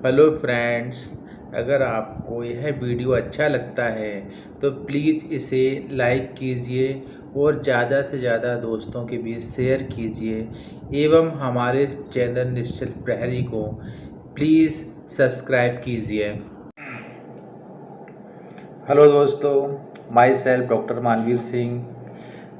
Hello friends, अगर आपको यह वीडियो अच्छा लगता है तो प्लीज़ इसे लाइक कीजिए और ज़्यादा से ज़्यादा दोस्तों के बीच शेयर कीजिए एवं हमारे चैनल निश्चल प्रहरी को प्लीज़ सब्सक्राइब कीजिए। हेलो दोस्तों, myself doctor Manveer Singh,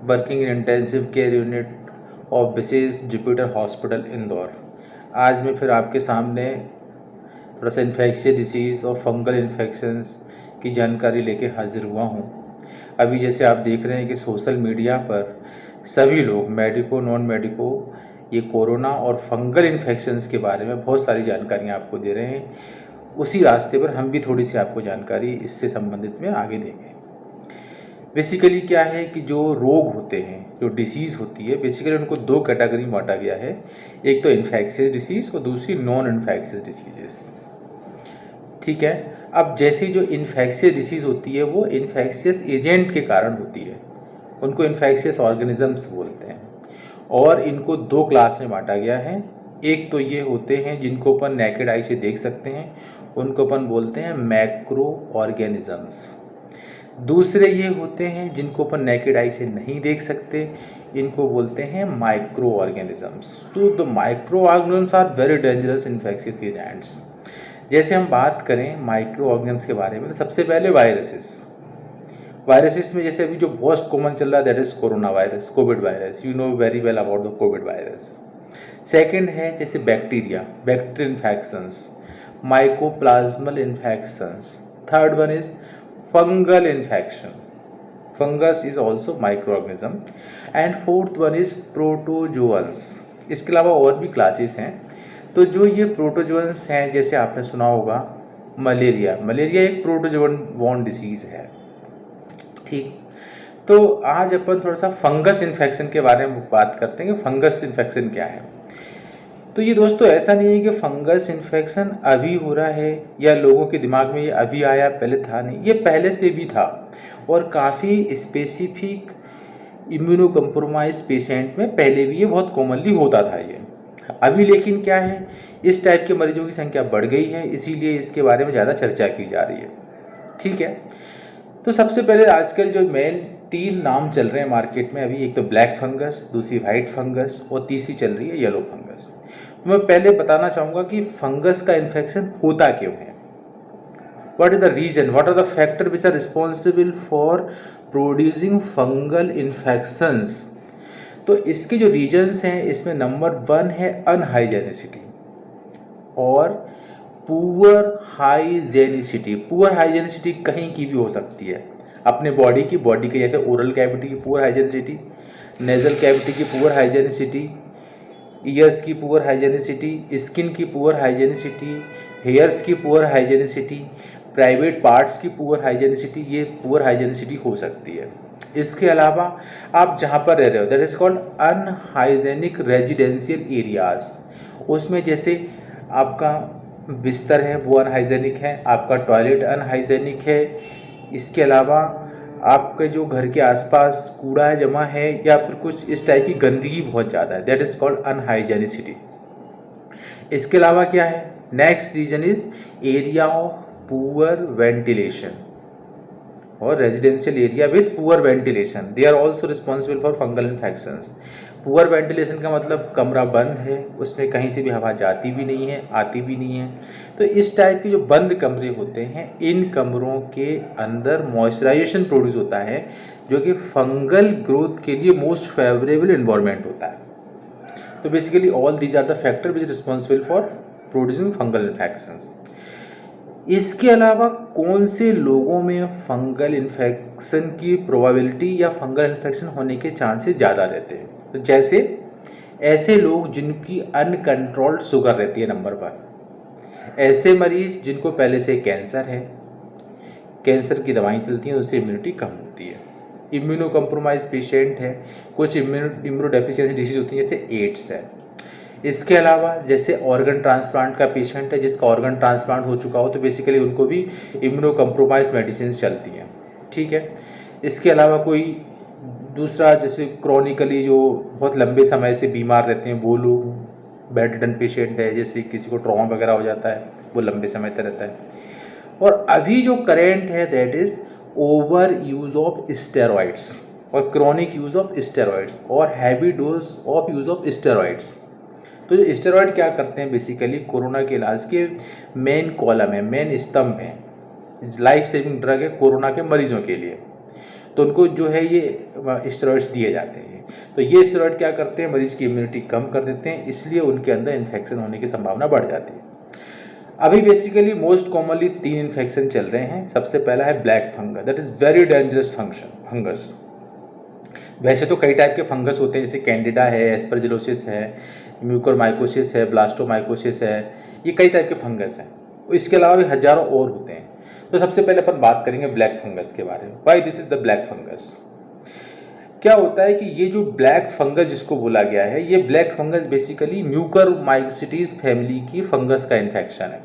working in intensive care unit of Vishesh Jupiter hospital Indore. आज मैं फिर आपके सामने थोड़ा सा इन्फेक्शियस डिसीज़ और फंगल इन्फेक्शंस की जानकारी लेके हाजिर हुआ हूँ। अभी जैसे आप देख रहे हैं कि सोशल मीडिया पर सभी लोग मेडिको नॉन मेडिको ये कोरोना और फंगल इन्फेक्शंस के बारे में बहुत सारी जानकारियाँ आपको दे रहे हैं। उसी रास्ते पर हम भी थोड़ी सी आपको जानकारी इससे संबंधित में आगे देंगे। बेसिकली क्या है कि जो रोग होते हैं, जो डिसीज़ होती है, बेसिकली उनको दो कैटेगरी में बांटा गया है। एक तो इन्फेक्शियस डिसीज़ और दूसरी नॉन इन्फेक्शियस डिसीजेस। ठीक है। अब जैसे जो इन्फेक्शियस डिसीज़ होती है वो इन्फेक्शियस एजेंट के कारण होती है, उनको इन्फेक्शियस ऑर्गेनिजम्स बोलते हैं और इनको दो क्लास में बांटा गया है। एक तो ये होते हैं जिनको अपन नेकेड आई से देख सकते हैं, उनको अपन बोलते हैं मैक्रो ऑर्गेनिजम्स। दूसरे ये होते हैं जिनको अपन नेकेड आई से नहीं देख सकते, इनको बोलते हैं micro organisms. So the micro organisms are very dangerous infectious agents. जैसे हम बात करें माइक्रो ऑर्गेनिजम्स के बारे में तो सबसे पहले वायरसेस में जैसे अभी जो मोस्ट कॉमन चल रहा है that is corona virus, Covid virus. You know very well about the Covid virus. Second है जैसे bacterial infections, mycoplasmal infections. Third one is fungal infection, fungus is also micro organism. And fourth one is protozoans. इसके अलावा और भी classes हैं। तो जो ये प्रोटोजोअन्स हैं, जैसे आपने सुना होगा मलेरिया एक प्रोटोजोअन बॉर्न डिसीज़ है। ठीक, तो आज अपन थोड़ा सा फंगस इन्फेक्शन के बारे में बात करते हैं कि फंगस इन्फेक्शन क्या है। तो ये दोस्तों ऐसा नहीं है कि फंगस इन्फेक्शन अभी हो रहा है या लोगों के दिमाग में ये अभी आया, पहले था नहीं। ये पहले से भी था और काफ़ी स्पेसिफिक इम्यूनो कम्प्रोमाइज पेशेंट में पहले भी ये बहुत कॉमनली होता था ये। अभी लेकिन क्या है, इस टाइप के मरीजों की संख्या बढ़ गई है, इसीलिए इसके बारे में ज़्यादा चर्चा की जा रही है। ठीक है। तो सबसे पहले आजकल जो मेन तीन नाम चल रहे हैं मार्केट में अभी, एक तो ब्लैक फंगस, दूसरी वाइट फंगस और तीसरी चल रही है येलो फंगस। तो मैं पहले बताना चाहूँगा कि फंगस का इन्फेक्शन होता क्यों है, what is the reason, what are the factors which are responsible for producing fungal infections। तो इसके जो रीजन्स हैं इसमें नंबर 1 है अनहाइजेनिसिटी और पुअर हाइजेनिसिटी कहीं की भी हो सकती है, अपने बॉडी के जैसे ओरल कैविटी की पुअर हाइजेनिसिटी, नेजल कैविटी की पुअर हाइजेनिसिटी, ईयर्स की पुअर हाइजेनिसिटी, स्किन की पुअर हाइजेनिसिटी, हेयर्स की पुअर हाइजेनिसिटी, प्राइवेट पार्ट्स की पुअर हाइजेनिसिटी, ये पुअर हाइजेनिसिटी हो सकती है। इसके अलावा आप जहाँ पर रह रहे हो that is called unhygienic residential areas, उसमें जैसे आपका बिस्तर है वो अनहाइजेनिक है, आपका टॉयलेट अनहाइजेनिक है, इसके अलावा आपके जो घर के आसपास कूड़ा है जमा है या फिर कुछ इस टाइप की गंदगी बहुत ज़्यादा है, दैट इज कॉल्ड अनहाइजेनिसिटी। इसके अलावा क्या है, next reason is area of poor ventilation और residential area with poor ventilation, they are also responsible for fungal infections. Poor ventilation का मतलब कमरा बंद है, उसमें कहीं से भी हवा जाती भी नहीं है, आती भी नहीं है। तो इस टाइप के जो बंद कमरे होते हैं, इन कमरों के अंदर मॉइस्चराइजेशन प्रोड्यूस होता है जो कि फंगल ग्रोथ के लिए मोस्ट फेवरेबल इन्वायरमेंट होता है। तो basically all these are the factor which responsible for producing fungal infections. इसके अलावा कौन से लोगों में फंगल इन्फेक्शन की प्रोबेबिलिटी या फंगल इन्फेक्शन होने के चांसेस ज़्यादा रहते हैं, तो जैसे ऐसे लोग जिनकी अनकंट्रोल्ड शुगर रहती है नंबर 1, ऐसे मरीज जिनको पहले से कैंसर है, कैंसर की दवाएं चलती हैं उससे इम्यूनिटी कम होती है, इम्यूनो कम्प्रोमाइज पेशेंट है, कुछ इम्यूनो डेफिशिएंसी डिसीज होती है जैसे एड्स है। इसके अलावा जैसे ऑर्गन ट्रांसप्लांट का पेशेंट है जिसका ऑर्गन ट्रांसप्लांट हो चुका हो, तो बेसिकली उनको भी इम्यूनो कम्प्रोमाइज मेडिसिन चलती हैं। ठीक है। इसके अलावा कोई दूसरा जैसे क्रॉनिकली जो बहुत लंबे समय से बीमार रहते हैं वो लोग, बेड रिडन पेशेंट है, जैसे किसी को ट्रॉमा वगैरह हो जाता है वो लंबे समय तक रहता है। और अभी जो करेंट है that is over use of steroids और क्रॉनिक यूज़ ऑफ स्टेरॉइड्स और heavy dose of use of steroids. तो जो स्टेरॉइड क्या करते हैं बेसिकली कोरोना के इलाज के मेन कॉलम है, मेन स्तंभ है, लाइफ सेविंग ड्रग है कोरोना के मरीजों के लिए। तो उनको जो है ये स्टेरॉइड्स दिए जाते हैं। तो ये स्टेरॉइड क्या करते हैं, मरीज की इम्यूनिटी कम कर देते हैं, इसलिए उनके अंदर इन्फेक्शन होने की संभावना बढ़ जाती है। अभी बेसिकली मोस्ट कॉमनली 3 इन्फेक्शन चल रहे हैं। सबसे पहला है black fungus, that is very dangerous fungus. वैसे तो कई टाइप के फंगस होते हैं, जैसे कैंडिडा है, एस्परजिलोसिस है, म्यूकोरमाइकोसिस है, ब्लास्टोमाइकोसिस है, ये कई टाइप के फंगस हैं। इसके अलावा भी हजारों और होते हैं। तो सबसे पहले अपन बात करेंगे ब्लैक फंगस के बारे में। Why this is the black fungus. क्या होता है कि ये जो ब्लैक फंगस जिसको बोला गया है, ये black fungus basically mucormycosis family की फंगस का इन्फेक्शन है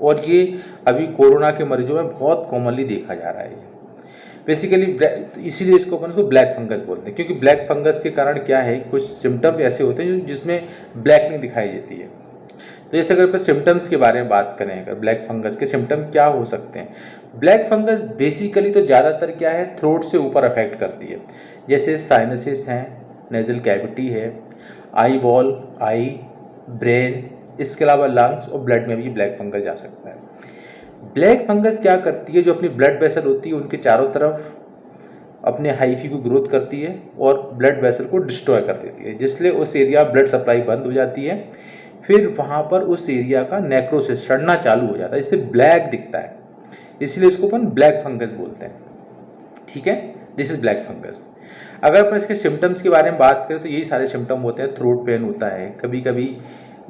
और ये अभी कोरोना के मरीजों में बहुत कॉमनली देखा जा रहा है। बेसिकली इसीलिए इसको अपन को ब्लैक फंगस बोलते हैं, क्योंकि ब्लैक फंगस के कारण क्या है, कुछ सिम्टम ऐसे होते हैं जिसमें ब्लैकनिंग दिखाई देती है। तो जैसे अगर अपन सिम्टम्स के बारे में बात करें, अगर ब्लैक फंगस के सिम्टम क्या हो सकते हैं। ब्लैक फंगस बेसिकली तो ज़्यादातर क्या है, थ्रोट से ऊपर अफेक्ट करती है, जैसे साइनसिस हैं, नेजल कैविटी है, आई बॉल, आई, ब्रेन, इसके अलावा लंग्स और ब्लड में भी ब्लैक फंगस जा सकता है। ब्लैक फंगस क्या करती है, जो अपनी ब्लड वेसल होती है उनके चारों तरफ अपने हाइफी को ग्रोथ करती है और ब्लड वेसल को डिस्ट्रॉय कर देती है, जिससे उस एरिया ब्लड सप्लाई बंद हो जाती है। फिर वहाँ पर उस एरिया का नेक्रोसिस, सड़ना चालू हो जाता है, इससे ब्लैक दिखता है, इसलिए इसको अपन ब्लैक फंगस बोलते हैं। ठीक है, दिस इज ब्लैक फंगस। अगर अपन इसके सिम्टम्स के बारे में बात करें तो यही सारे सिम्टम होते हैं। थ्रोट पेन होता है, कभी कभी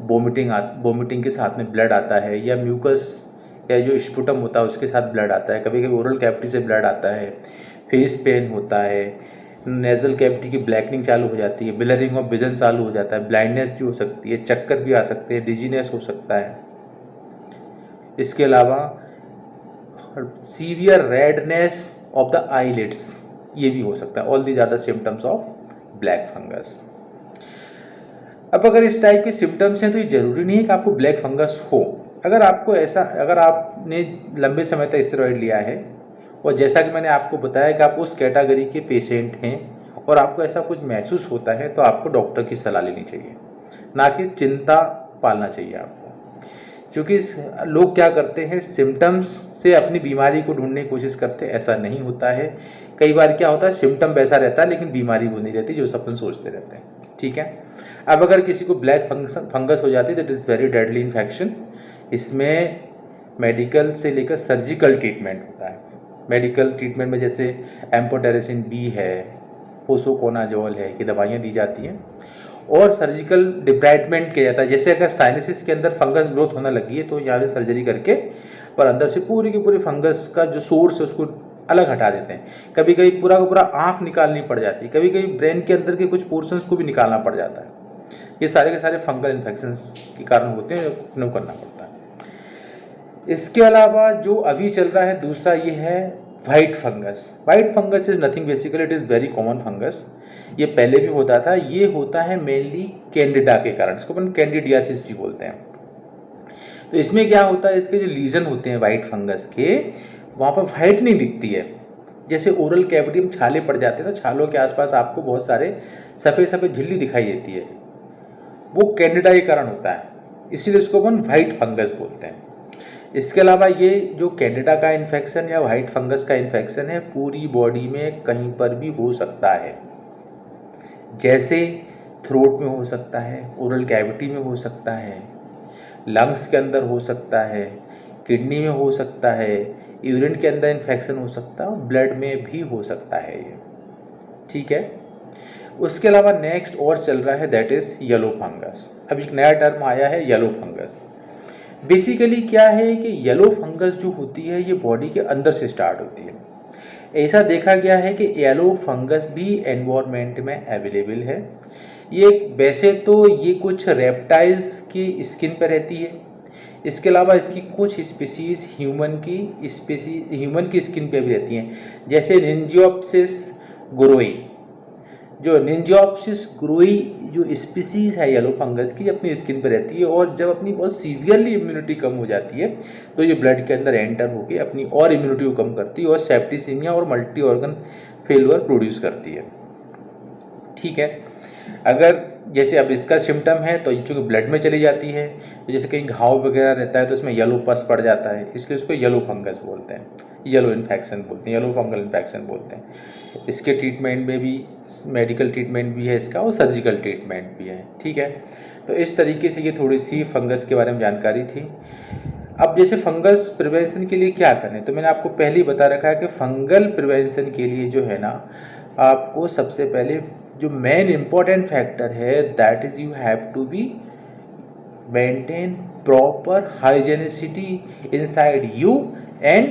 वोमिटिंग के साथ में ब्लड आता है, या म्यूकस या जो स्पुटम होता है उसके साथ ब्लड आता है, कभी कभी ओरल कैविटी से ब्लड आता है, फेस पेन होता है, नेजल कैविटी की ब्लैकनिंग चालू हो जाती है, ब्लरिंग ऑफ विजन चालू हो जाता है, ब्लाइंडनेस भी हो सकती है, चक्कर भी आ सकते हैं, डिजीनेस हो सकता है। इसके अलावा severe redness of the eyelids, ये भी हो सकता है। All these are the symptoms of black fungus. अब अगर इस टाइप के सिम्टम्स हैं तो ये जरूरी नहीं है कि आपको ब्लैक फंगस हो। अगर आपने लंबे समय तक स्टेरॉइड लिया है और जैसा कि मैंने आपको बताया कि आप उस कैटेगरी के पेशेंट हैं और आपको ऐसा कुछ महसूस होता है, तो आपको डॉक्टर की सलाह लेनी चाहिए, ना कि चिंता पालना चाहिए आपको। क्योंकि लोग क्या करते हैं, सिम्टम्स से अपनी बीमारी को ढूंढने की कोशिश करते हैं, ऐसा नहीं होता है। कई बार क्या होता है, सिम्टम वैसा रहता है लेकिन बीमारी वो नहीं रहती जो सब सोचते रहते हैं। ठीक है, अब अगर किसी को ब्लैक फंगस हो जाती है, that is very deadly infection. इसमें मेडिकल से लेकर सर्जिकल ट्रीटमेंट होता है। मेडिकल ट्रीटमेंट में जैसे एम्फोटेरेसिन बी है, पोसोकोनाजोल है, कि दवाइयाँ दी जाती हैं, और सर्जिकल डिब्राइडमेंट किया जाता है। जैसे अगर साइनसिस के अंदर फंगस ग्रोथ होने लगी है तो यहाँ से सर्जरी करके पर अंदर से पूरी की पूरी फंगस का जो सोर्स है उसको अलग हटा देते हैं। कभी कभी पूरा का पूरा आँख निकालनी पड़ जाती है, कभी कभी ब्रेन के अंदर के कुछ पोर्शंस को भी निकालना पड़ जाता है। ये सारे के सारे फंगल इन्फेक्शंस के कारण होते हैं, जो करना पड़ता है। इसके अलावा जो अभी चल रहा है दूसरा, ये है white fungus. White fungus is nothing, basically it is very common fungus. ये पहले भी होता था। ये होता है मेनली कैंडिडा के कारण, इसको अपन कैंडिडियासिस भी बोलते हैं। तो इसमें क्या होता है, इसके जो लीजन होते हैं वाइट फंगस के, वहाँ पर वाइट नहीं दिखती है। जैसे ओरल कैविटी में छाले पड़ जाते हैं तो छालों के आसपास आपको बहुत सारे सफ़ेद सफ़ेद झिल्ली दिखाई देती है, वो कैंडिडा के कारण होता है, इसीलिए इसको अपन वाइट फंगस बोलते हैं। इसके अलावा ये जो कैंडिडा का इन्फेक्शन या वाइट फंगस का इन्फेक्शन है, पूरी बॉडी में कहीं पर भी हो सकता है। जैसे थ्रोट में हो सकता है, ओरल कैविटी में हो सकता है, लंग्स के अंदर हो सकता है, किडनी में हो सकता है, यूरिन के अंदर इन्फेक्शन हो सकता है, और ब्लड में भी हो सकता है ये। ठीक है, उसके अलावा नेक्स्ट और चल रहा है, दैट इज़ येलो फंगस। अब एक नया टर्म आया है, येलो फंगस। बेसिकली क्या है कि येलो फंगस जो होती है ये बॉडी के अंदर से स्टार्ट होती है। ऐसा देखा गया है कि येलो फंगस भी एनवायरनमेंट में अवेलेबल है। ये वैसे तो ये कुछ रेप्टाइल्स की स्किन पर रहती है, इसके अलावा इसकी कुछ स्पीसीज ह्यूमन की स्किन पे भी रहती हैं, जैसे निंजियोप्सिस गुरोई, जो निंजाओप्सिस ग्रोई जो स्पीसीज़ है येलो फंगस की, अपनी स्किन पर रहती है और जब अपनी बहुत सीवियरली इम्यूनिटी कम हो जाती है तो ये ब्लड के अंदर एंटर होकर अपनी और इम्यूनिटी को कम करती है और सेप्टिसीमिया और मल्टी ऑर्गन फेलियर प्रोड्यूस करती है। ठीक है, अगर जैसे अब इसका सिम्टम है तो ये चूँकि ब्लड में चली जाती है, तो जैसे कहीं घाव वगैरह रहता है तो उसमें येलो पस पड़ जाता है, इसलिए उसको येलो फंगस बोलते हैं, येलो इन्फेक्शन बोलते हैं, येलो फंगल इन्फेक्शन बोलते हैं। इसके ट्रीटमेंट में भी मेडिकल ट्रीटमेंट भी है इसका और सर्जिकल ट्रीटमेंट भी है। ठीक है, तो इस तरीके से ये थोड़ी सी फंगस के बारे में जानकारी थी। अब जैसे फंगस प्रिवेंशन के लिए क्या करें, तो मैंने आपको पहले ही बता रखा है कि फंगल प्रिवेंशन के लिए जो है ना, आपको सबसे पहले जो मेन इम्पॉर्टेंट फैक्टर है that is you have to be maintain proper hygienicity inside you and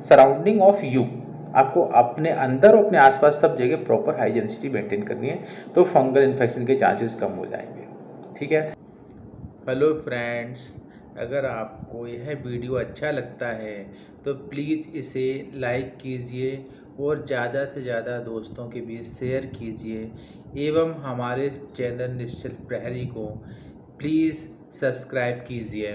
surrounding of you. आपको अपने अंदर और अपने आसपास सब जगह प्रॉपर हाइजेनिसिटी मेंटेन करनी है, तो फंगल इन्फेक्शन के चांसेस कम हो जाएंगे। ठीक है, हेलो फ्रेंड्स, अगर आपको यह वीडियो अच्छा लगता है तो प्लीज़ इसे लाइक कीजिए और ज़्यादा से ज़्यादा दोस्तों के बीच शेयर कीजिए एवं हमारे चैनल निश्चल प्रहरी को प्लीज़ सब्सक्राइब कीजिए।